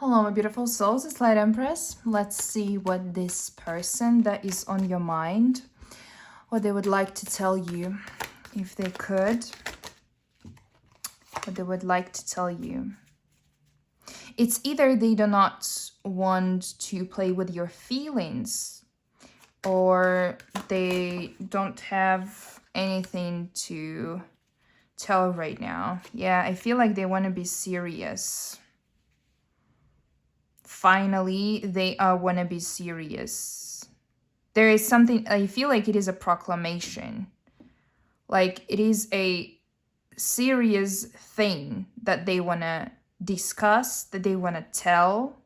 Hello, my beautiful souls. It's Light Empress. Let's see what this person that is on your mind, what they would like to tell you, if they could, what they would like to tell you. It's either they do not want to play with your feelings, or they don't have anything to tell right now. Yeah, I feel like they want to be serious. Finally, they want to be serious. There is something, I feel like it is a proclamation. Like it is a serious thing that they want to discuss, that they want to tell.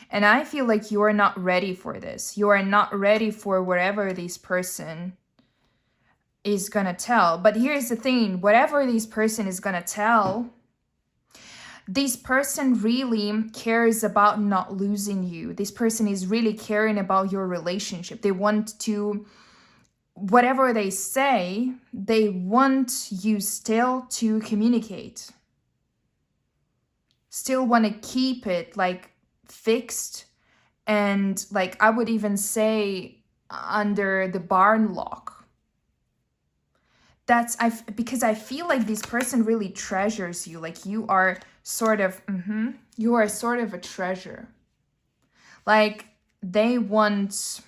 And I feel like you are not ready for this. You are not ready for whatever this person is going to tell. But here's the thing, whatever this person is going to tell, this person really cares about not losing you. This person is really caring about your relationship. They want to, whatever they say, they want you still to communicate. Still want to keep it like fixed and like I would even say under the barn lock. Because I feel like this person really treasures you. Like you are sort of, you are sort of a treasure. Like they want,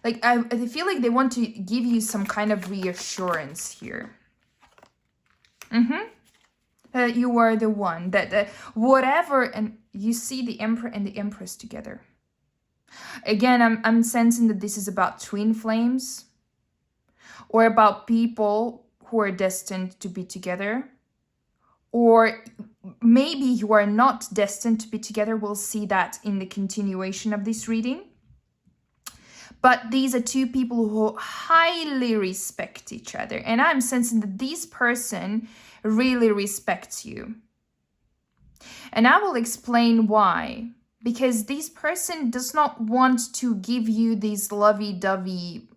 like I feel like they want to give you some kind of reassurance here. You are the one that whatever, and you see the Emperor and the Empress together. Again, I'm sensing that this is about twin flames, or about people who are destined to be together, or maybe you are not destined to be together. We'll see that in the continuation of this reading. But these are two people who highly respect each other, and I'm sensing that this person really respects you. And I will explain why. Because this person does not want to give you these lovey-dovey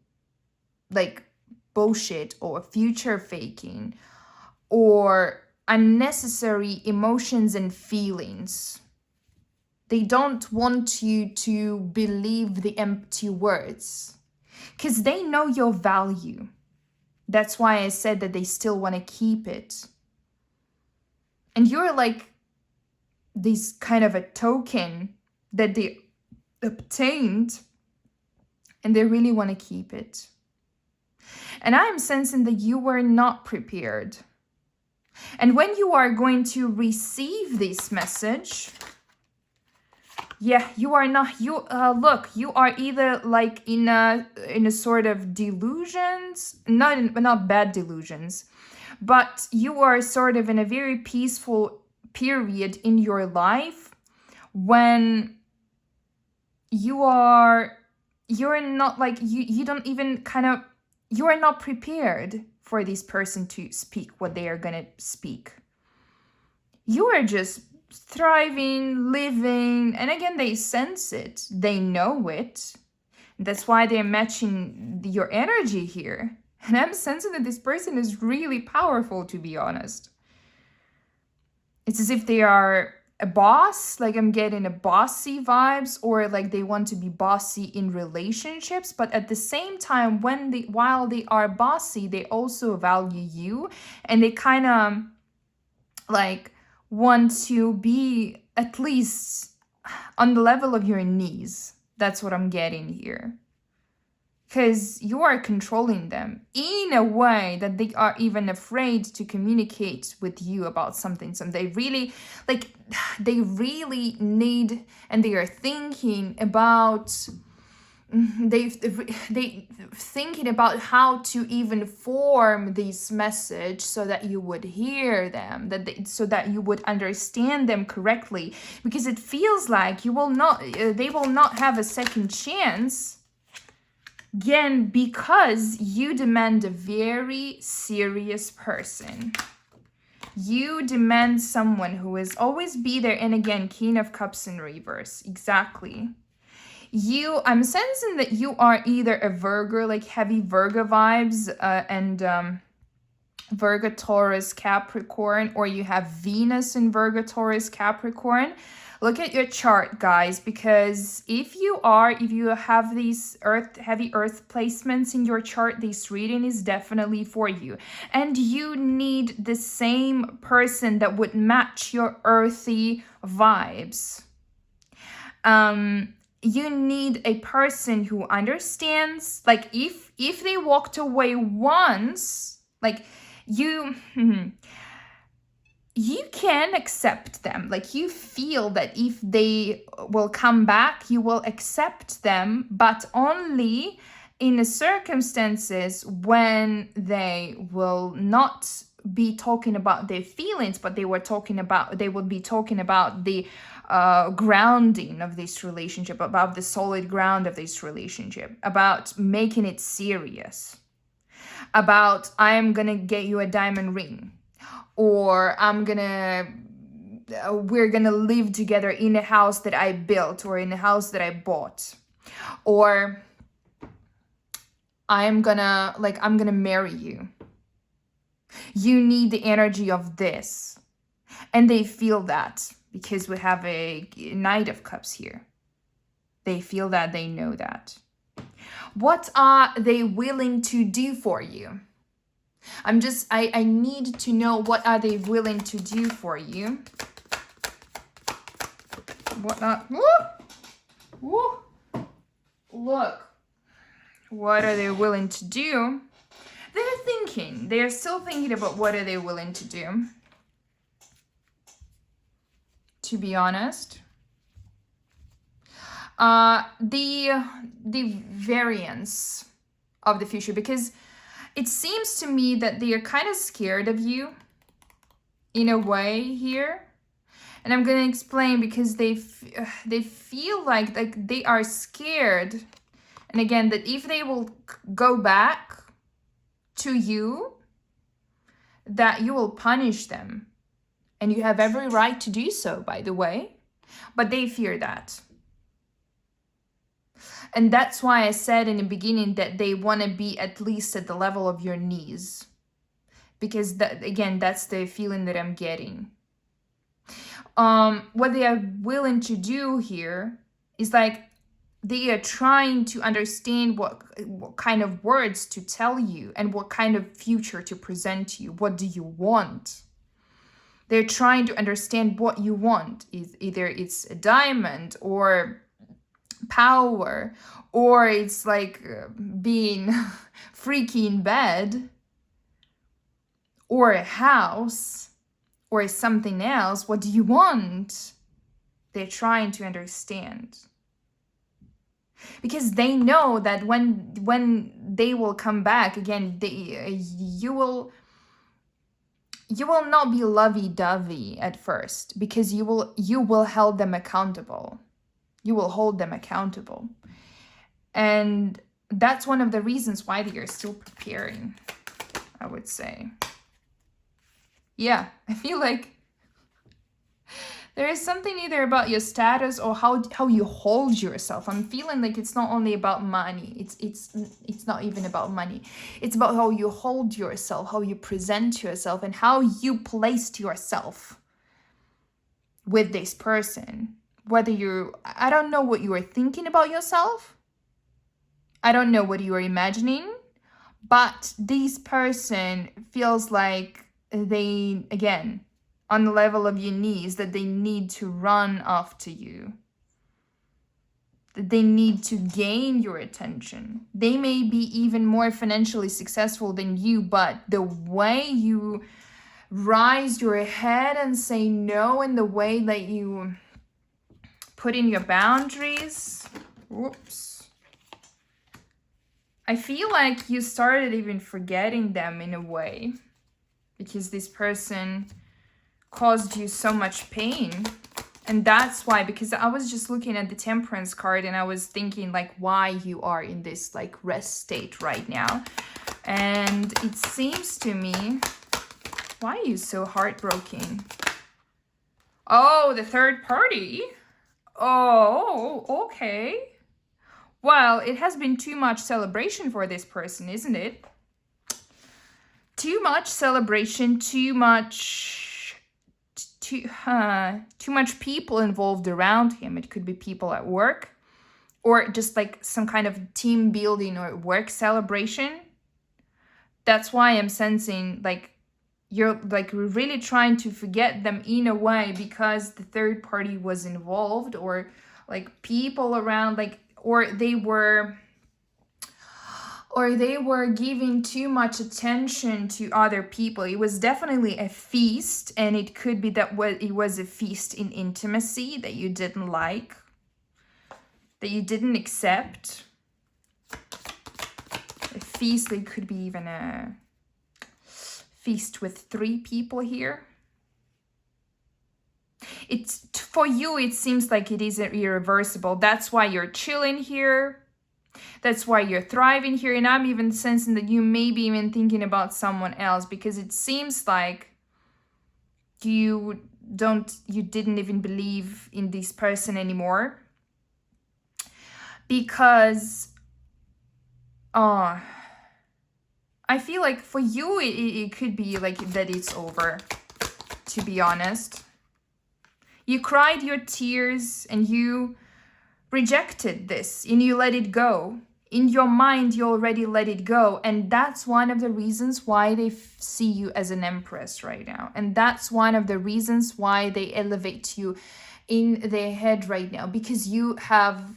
like bullshit or future faking or unnecessary emotions and feelings. They don't want you to believe the empty words because they know your value. That's why I said that they still want to keep it. And you're like this kind of a token that they obtained, and they really want to keep it. And I am sensing that you were not prepared. And when you are going to receive this message, yeah, you are not, look, you are either like in a sort of delusions, not bad delusions, but you are sort of in a very peaceful period in your life when you're not like, you don't even kind of, you are not prepared for this person to speak what they are gonna speak. You are just thriving, living, and again, they sense it, they know it. That's why they're matching your energy here. And I'm sensing that this person is really powerful, to be honest. It's as if they are a boss, like I'm getting a bossy vibes, or like they want to be bossy in relationships, but at the same time, while they are bossy, they also value you, and they kind of like want to be at least on the level of your knees. That's what I'm getting here. Because you are controlling them in a way that they are even afraid to communicate with you about something. So they really, like, they really need, and they are thinking about, they thinking about how to even form this message so that you would hear them, so that you would understand them correctly. Because it feels like they will not have a second chance. Again, because you demand a very serious person. You demand someone who will always be there. And again, King of Cups in reverse. Exactly. I'm sensing that you are either a Virgo, like heavy Virgo vibes, and Virgo, Taurus, Capricorn, or you have Venus in Virgo, Taurus, Capricorn, look at your chart, guys, because if you have these heavy earth placements in your chart, this reading is definitely for you. And you need the same person that would match your earthy vibes. You need a person who understands, like if they walked away once, like you can accept them. Like you feel that if they will come back, you will accept them, but only in the circumstances when they will not be talking about their feelings, but they would be talking about the grounding of this relationship, about the solid ground of this relationship, about making it serious, about I am gonna get you a diamond ring, or we're gonna live together in a house that I built or in a house that I bought, or I'm gonna marry you. You need the energy of this. And they feel that because we have a Knight of Cups here. They feel that, they know that. What are they willing to do for you? I need to know, what are they willing to do for you? Look. What are they willing to do? They're still thinking about what are they willing to do. To be honest. The variance of the future, because it seems to me that they are kind of scared of you in a way here. And I'm going to explain, because they feel like they are scared. And again, that if they will go back to you, that you will punish them. And you have every right to do so, by the way. But they fear that. And that's why I said in the beginning that they want to be at least at the level of your knees. Because that's the feeling that I'm getting. What they are willing to do here is like they are trying to understand what kind of words to tell you and what kind of future to present to you. What do you want? They're trying to understand what you want. Either it's a diamond or power, or it's like being freaky in bed, or a house, or something else. What do you want? They're trying to understand. Because they know that when they will come back again, you will not be lovey-dovey at first, because you will hold them accountable. You will hold them accountable. And that's one of the reasons why they are still preparing, I would say. Yeah, I feel like there is something either about your status or how you hold yourself. I'm feeling like it's not only about money. It's not even about money. It's about how you hold yourself, how you present yourself, and how you placed yourself with this person. I don't know what you are thinking about yourself. I don't know what you are imagining. But this person feels like they, again, on the level of your knees, that they need to run after you. That they need to gain your attention. They may be even more financially successful than you, but the way you raise your head and say no, and the way that you put in your boundaries, I feel like you started even forgetting them in a way, because this person caused you so much pain. And that's why, because I was just looking at the Temperance card and I was thinking like why you are in this like rest state right now. And it seems to me, why are you so heartbroken? Oh, the third party. Oh, okay. Well, it has been too much celebration for this person, isn't it? Too much celebration, too much people involved around him. It could be people at work, or just like some kind of team building or work celebration. That's why I'm sensing like you're like really trying to forget them in a way, because the third party was involved, or like people around, like, or they were giving too much attention to other people. It was definitely a feast, and it could be that it was a feast in intimacy that you didn't like, that you didn't accept. A feast, it could be even a feast with 3 people here. It's for you, it seems like it is irreversible. That's why you're chilling here. That's why you're thriving here. And I'm even sensing that you may be even thinking about someone else, because it seems like you didn't even believe in this person anymore. Because I feel like for you, it could be like that it's over, to be honest. You cried your tears and you rejected this and you let it go. In your mind, you already let it go. And that's one of the reasons why they see you as an empress right now. And that's one of the reasons why they elevate you in their head right now. Because you have,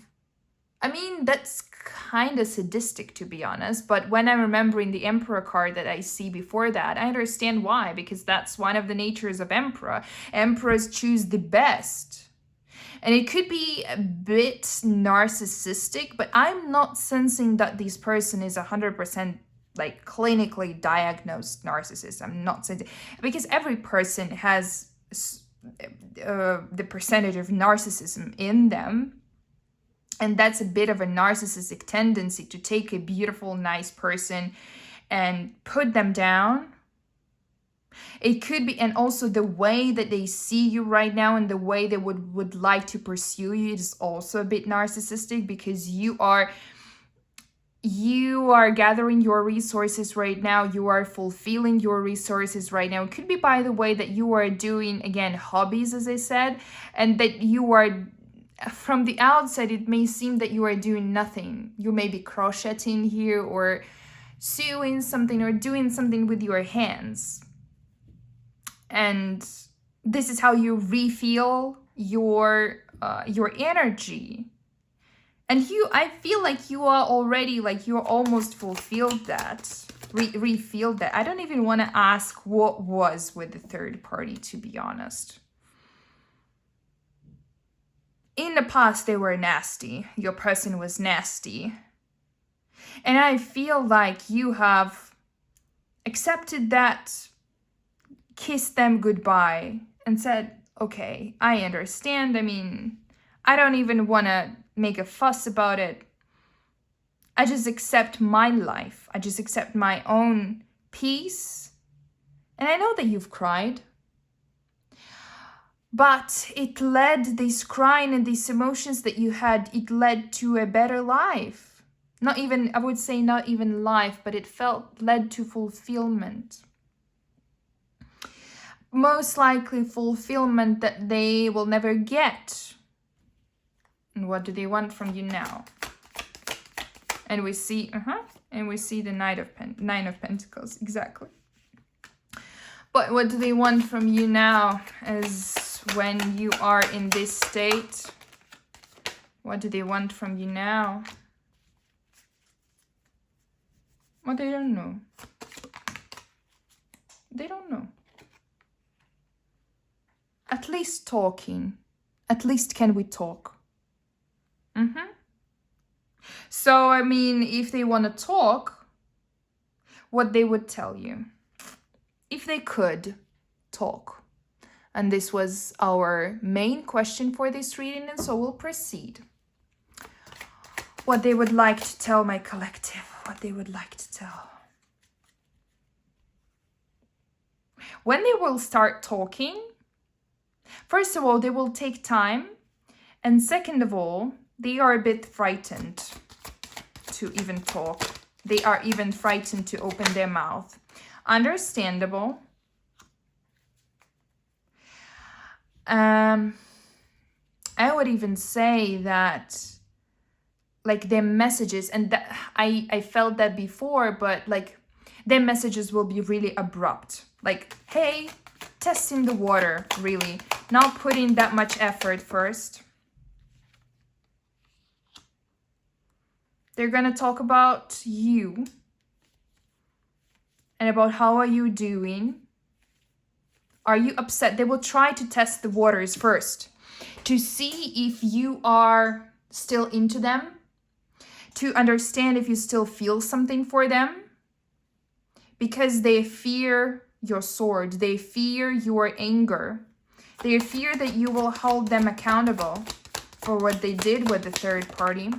I mean, that's kind of sadistic, to be honest. But when I'm remembering the Emperor card that I see before that, I understand why. Because that's one of the natures of Emperor. Emperors choose the best. And it could be a bit narcissistic, but I'm not sensing that this person is 100% like clinically diagnosed narcissist. I'm not sensing, because every person has the percentage of narcissism in them. And that's a bit of a narcissistic tendency to take a beautiful, nice person and put them down. It could be, and also the way that they see you right now and the way they would like to pursue you is also a bit narcissistic, because you are gathering your resources right now. You are fulfilling your resources right now. It could be, by the way, that you are doing, again, hobbies, as I said, and that you are, from the outside, it may seem that you are doing nothing. You may be crocheting here, or sewing something, or doing something with your hands. And this is how you refill your energy. And I feel like you are already, like, you're almost fulfilled that, refilled that. I don't even want to ask what was with the third party, to be honest. In the past, they were nasty. Your person was nasty. And I feel like you have accepted that, kissed them goodbye, and said, okay, I understand. I mean, I don't even want to make a fuss about it. I just accept my life. I just accept my own peace. And I know that you've cried. But it led, this crying and these emotions that you had, it led to a better life. Not even, I would say not even life, but it led to fulfillment. Most likely fulfillment that they will never get. And what do they want from you now? And we see, and we see the Nine of Pentacles, exactly. But what do they want from you now, as when you are in this state? What do they want from you now? Well, they don't know. They don't know. At least talking. At least can we talk? So, I mean, if they want to talk, what they would tell you. If they could talk. And this was our main question for this reading, and so we'll proceed. What they would like to tell my collective. What they would like to tell. When they will start talking, first of all, they will take time. And second of all, they are a bit frightened to even talk. They are even frightened to open their mouth. Understandable. I would even say that like their messages, and that I felt that before, but like their messages will be really abrupt. Like, hey, testing the water, really. Not putting that much effort first. They're gonna talk about you and about how are you doing. Are you upset? They will try to test the waters first to see if you are still into them, to understand if you still feel something for them, because they fear your sword, they fear your anger, they fear that you will hold them accountable for what they did with the third party.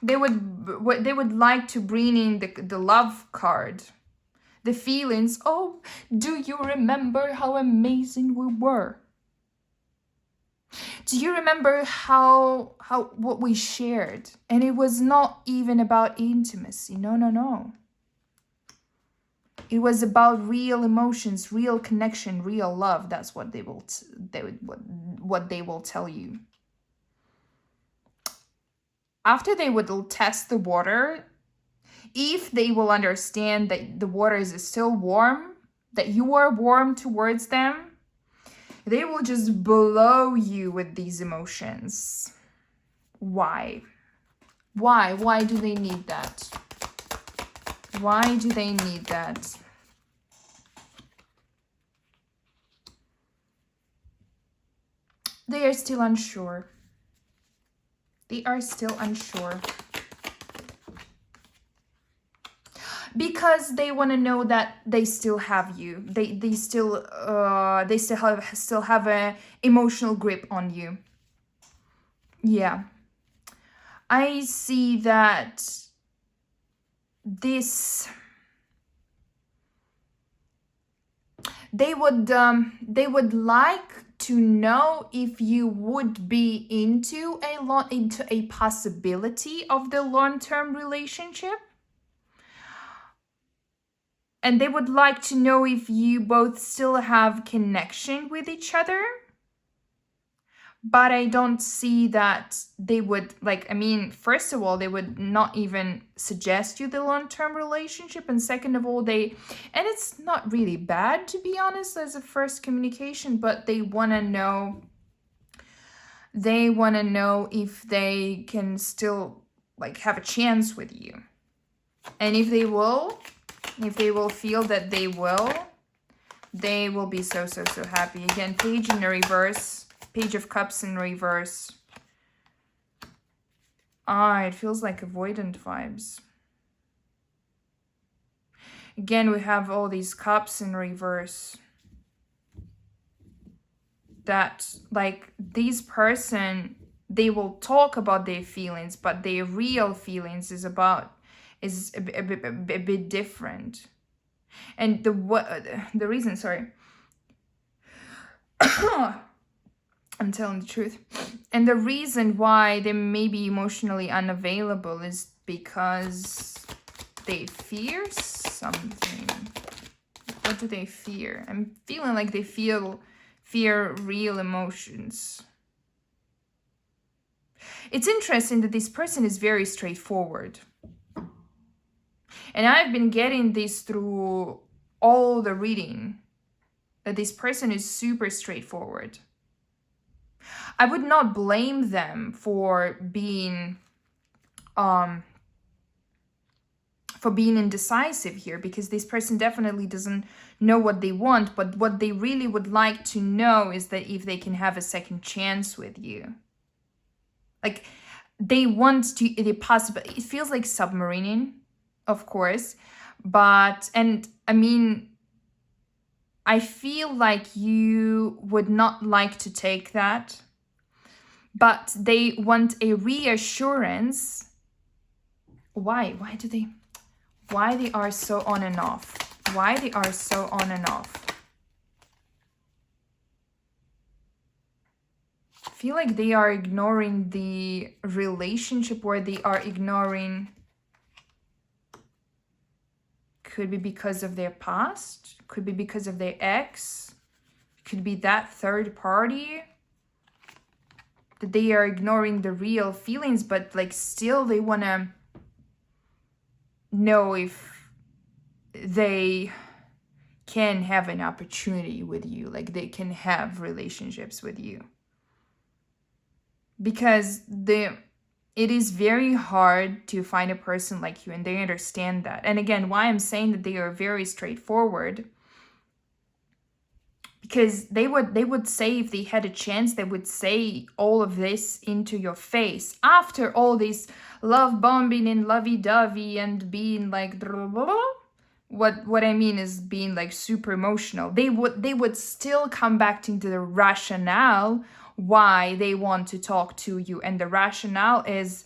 They would like to bring in the love card, the feelings. Oh, do you remember how amazing we were? Do you remember how what we shared? And it was not even about intimacy. No. It was about real emotions, real connection, real love. That's what what they will tell you. After they would test the water, if they will understand that the water is still warm, that you are warm towards them, they will just blow you with these emotions. Why? Why do they need that? Why do they need that? They are still unsure. They are still unsure. Because they want to know that they still have you. They still have an emotional grip on you. Yeah. I see that this they would like to know if you would be into a possibility of the long-term relationship. And they would like to know if you both still have connection with each other. But I don't see that they would, like, I mean, first of all, they would not even suggest you the long-term relationship. And second of all, and it's not really bad, to be honest, as a first communication, but they want to know if they can still, like, have a chance with you. And if they will feel that they will be so happy. Again, page in the reverse. Page of Cups in reverse. It feels like avoidant vibes. Again, we have all these cups in reverse. That, like, this person, they will talk about their feelings, but their real feelings is a bit different. And the reason, sorry. I'm telling the truth. And the reason why they may be emotionally unavailable is because they fear something. What do they fear? I'm feeling like they fear real emotions. It's interesting that this person is very straightforward. And I've been getting this through all the reading, that this person is super straightforward. I would not blame them for being indecisive here, because this person definitely doesn't know what they want, but what they really would like to know is that if they can have a second chance with you. Like, they want to, it feels like submarining, of course, but, and I mean, I feel like you would not like to take that, but they want a reassurance. Why they are so on and off? Why they are so on and off? I feel like they are ignoring the relationship, or they are ignoring Could be because of their past, could be because of their ex, could be that third party, that they are ignoring the real feelings, but like still they want to know if they can have an opportunity with you, like they can have relationships with you. Because it is very hard to find a person like you, and they understand that. And again, why I'm saying that they are very straightforward, because they would say, if they had a chance, they would say all of this into your face after all this love bombing and lovey-dovey and being like blah, blah, blah. What I mean is being like super emotional. They would still come back into the rationale why they want to talk to you, and the rationale is,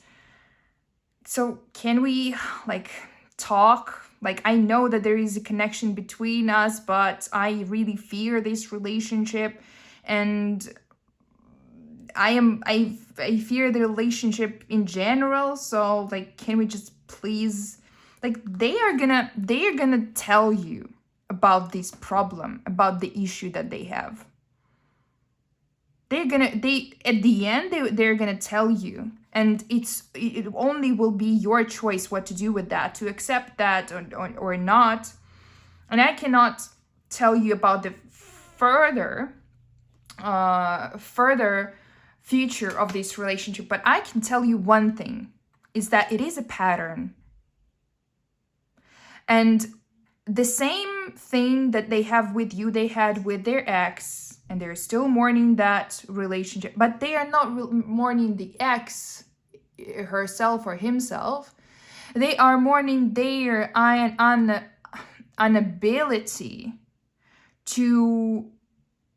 so can we like talk? Like, I know that there is a connection between us, but I really fear this relationship, and I fear the relationship in general. So like, can we just please, like, they are gonna tell you about this problem, about the issue that they have. At the end, they're gonna tell you, and it only will be your choice what to do with that, to accept that or not. And I cannot tell you about the further future of this relationship, but I can tell you one thing, is that it is a pattern. And the same thing that they have with you, they had with their ex, and they're still mourning that relationship, but they are not mourning the ex, herself or himself. They are mourning their inability to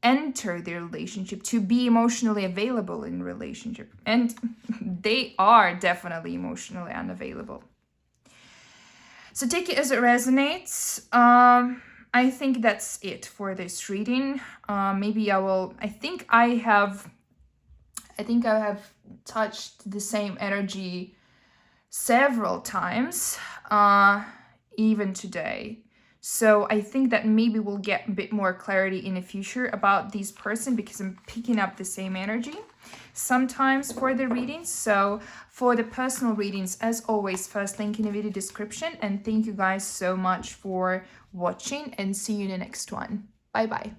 enter the relationship, to be emotionally available in relationship. And they are definitely emotionally unavailable. So take it as it resonates. I think that's it for this reading. Maybe I think I have touched the same energy several times, even today. So I think that maybe we'll get a bit more clarity in the future about this person, because I'm picking up the same energy sometimes for the readings. So for the personal readings, as always, first link in the video description. And thank you guys so much for watching, and see you in the next one. Bye bye.